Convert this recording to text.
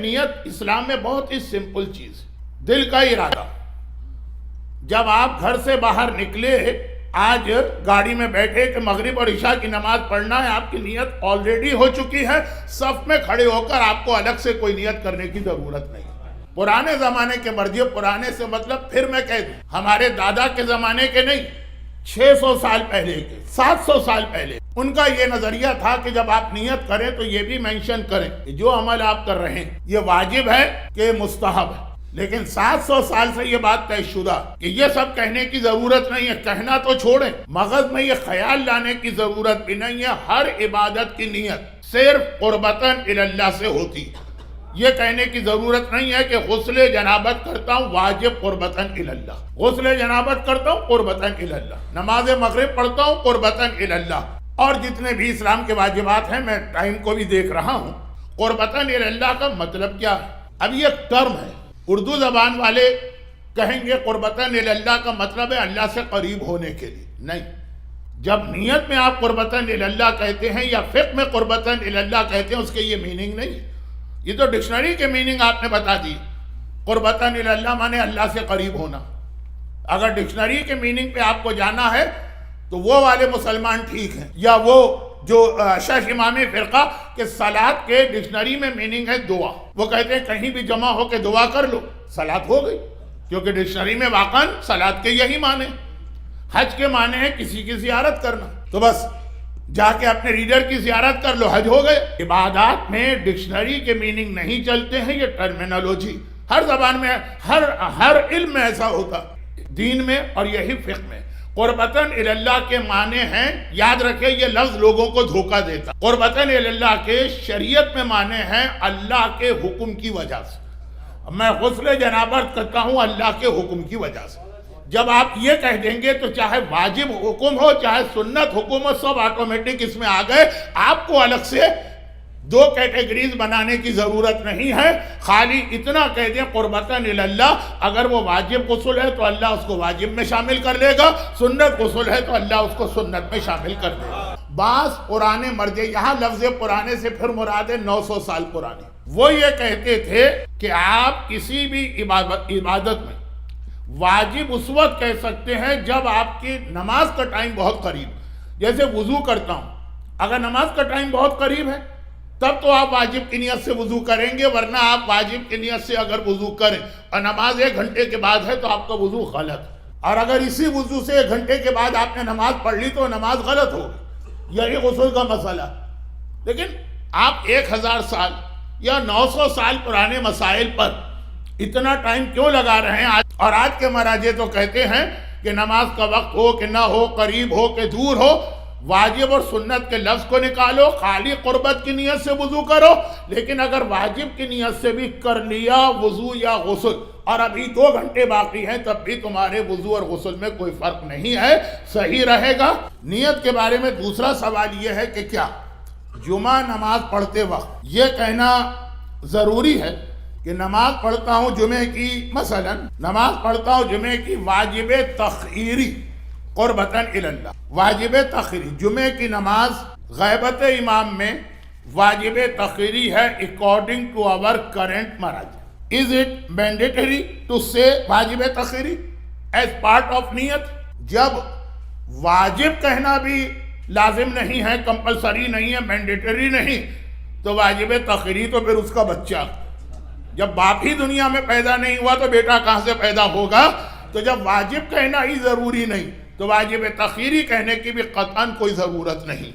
نیت اسلام میں بہت ہی سمپل چیز ہے، دل کا ارادہ۔ جب آپ گھر سے باہر نکلے، آج گاڑی میں بیٹھے کہ مغرب اور عشاء کی نماز پڑھنا ہے، آپ کی نیت آلریڈی ہو چکی ہے، صف میں کھڑے ہو کر آپ کو الگ سے کوئی نیت کرنے کی ضرورت نہیں۔ پرانے زمانے کے مرجع، پرانے سے مطلب پھر میں کہہ دوں ہمارے دادا کے زمانے کے نہیں، 600 سال پہلے کے، 700 سال پہلے، ان کا یہ نظریہ تھا کہ جب آپ نیت کریں تو یہ بھی مینشن کریں کہ جو عمل آپ کر رہے ہیں یہ واجب ہے کہ مستحب ہے۔ لیکن 700 سال سے یہ بات طے شدہ کہ یہ سب کہنے کی ضرورت نہیں ہے، کہنا تو چھوڑیں، مغز میں یہ خیال لانے کی ضرورت بھی نہیں ہے۔ ہر عبادت کی نیت صرف قربتاً اللہ سے ہوتی، یہ کہنے کی ضرورت نہیں ہے کہ غسل جنابت کرتا ہوں واجب قربتاً اللہ، غسل جنابت کرتا ہوں قربتاً اللہ، نماز مغرب پڑھتا ہوں قربتاً اللہ، اور جتنے بھی اسلام کے واجبات ہیں، میں ٹائم کو بھی دیکھ رہا ہوں۔ قربتاً اللہ کا مطلب کیا ہے؟ اب یہ ٹرم ہے، اردو زبان والے کہیں گے قربتاً اللہ کا مطلب ہے اللہ سے قریب ہونے کے لیے، نہیں۔ جب نیت میں آپ قربتاً اللہ کہتے ہیں یا فقہ میں قربتاً اللہ کہتے ہیں، اس کے یہ میننگ نہیں ہے۔ یہ تو ڈکشنری کے میننگ آپ نے بتا دی، قربتاً اللہ مانے اللہ سے قریب ہونا۔ اگر ڈکشنری کے میننگ پہ آپ کو جانا ہے تو وہ والے مسلمان ٹھیک ہیں، یا وہ جو شیخ امامی فرقہ کہ صلاۃ کے ڈکشنری میں میننگ ہے دعا، وہ کہتے ہیں کہیں بھی جمع ہو کے دعا کر لو، صلاۃ ہو گئی، کیونکہ ڈکشنری میں واقعاً صلاۃ کے یہی معنی۔ حج کے معنی ہے کسی کی زیارت کرنا، تو بس جا کے اپنے ریڈر کی زیارت کر لو، حج ہو گئے۔ عبادات میں ڈکشنری کے میننگ نہیں چلتے ہیں، یہ ٹرمینالوجی ہر زبان میں، ہر علم میں ایسا ہوتا، دین میں اور یہی فقہ میں۔ قربتاً اللہ کے معنی ہیں، یاد رکھیں یہ لفظ لوگوں کو دھوکہ دیتا۔ قربتاً اللہ کے شریعت میں معنی ہیں اللہ کے حکم کی وجہ سے، میں غسل جنابت کرتا ہوں اللہ کے حکم کی وجہ سے۔ جب آپ یہ کہہ دیں گے تو چاہے واجب حکم ہو چاہے سنت حکم ہو، سب آٹومیٹک اس میں آ گئے۔ آپ کو الگ سے دو کیٹیگریز بنانے کی ضرورت نہیں ہے، خالی اتنا کہہ دیں قربتاً اللہ، اگر وہ واجب غسل ہے تو اللہ اس کو واجب میں شامل کر لے گا، سنت غسل ہے تو اللہ اس کو سنت میں شامل کر لے گا۔ بعض پرانے مرجع، یہاں لفظ پرانے سے پھر مراد ہے 900 سال پرانے، وہ یہ کہتے تھے کہ آپ کسی بھی عبادت میں واجب اس وقت کہہ سکتے ہیں جب آپ کی نماز کا ٹائم بہت قریب، جیسے وضو کرتا ہوں، اگر نماز کا ٹائم بہت قریب ہے تب تو آپ واجب کی نیت سے وضو کریں گے، ورنہ آپ واجب کی نیت سے اگر وضو کریں اور نماز 1 گھنٹے کے بعد ہے تو آپ کا وضو غلط، اور اگر اسی وضو سے 1 گھنٹے کے بعد آپ نے نماز پڑھ لی تو نماز غلط ہوگی، یہی غسل کا مسئلہ۔ لیکن آپ 1000 سال یا 900 سال پرانے مسائل پر اتنا ٹائم کیوں لگا رہے ہیں؟ اور آج کے مراجع تو کہتے ہیں کہ نماز کا وقت ہو کہ نہ ہو، قریب ہو کہ دور ہو، واجب اور سنت کے لفظ کو نکالو، خالی قربت کی نیت سے وضو کرو۔ لیکن اگر واجب کی نیت سے بھی کر لیا وضو یا غسل اور ابھی 2 گھنٹے باقی ہیں، تب بھی تمہارے وضو اور غسل میں کوئی فرق نہیں ہے، صحیح رہے گا۔ نیت کے بارے میں دوسرا سوال یہ ہے کہ کیا جمعہ نماز پڑھتے وقت یہ کہنا ضروری ہے کہ نماز پڑھتا ہوں جمعے کی، مثلا نماز پڑھتا ہوں جمعے کی واجب تخیری قربتاً اللہ، واجب تخیری، جمعے کی نماز غیبت امام میں واجب تخیری ہے اکارڈنگ ٹو آور کرنٹ مراجع۔ Is it mandatory to say واجب تخیری ایز پارٹ آف نیت؟ جب واجب کہنا بھی لازم نہیں ہے، کمپلسری نہیں ہے، مینڈیٹری نہیں، تو واجب تخیری تو پھر اس کا بچہ، جب باپ ہی دنیا میں پیدا نہیں ہوا تو بیٹا کہاں سے پیدا ہوگا؟ تو جب واجب کہنا ہی ضروری نہیں تو واجب تخیری کہنے کی بھی قطعاً کوئی ضرورت نہیں۔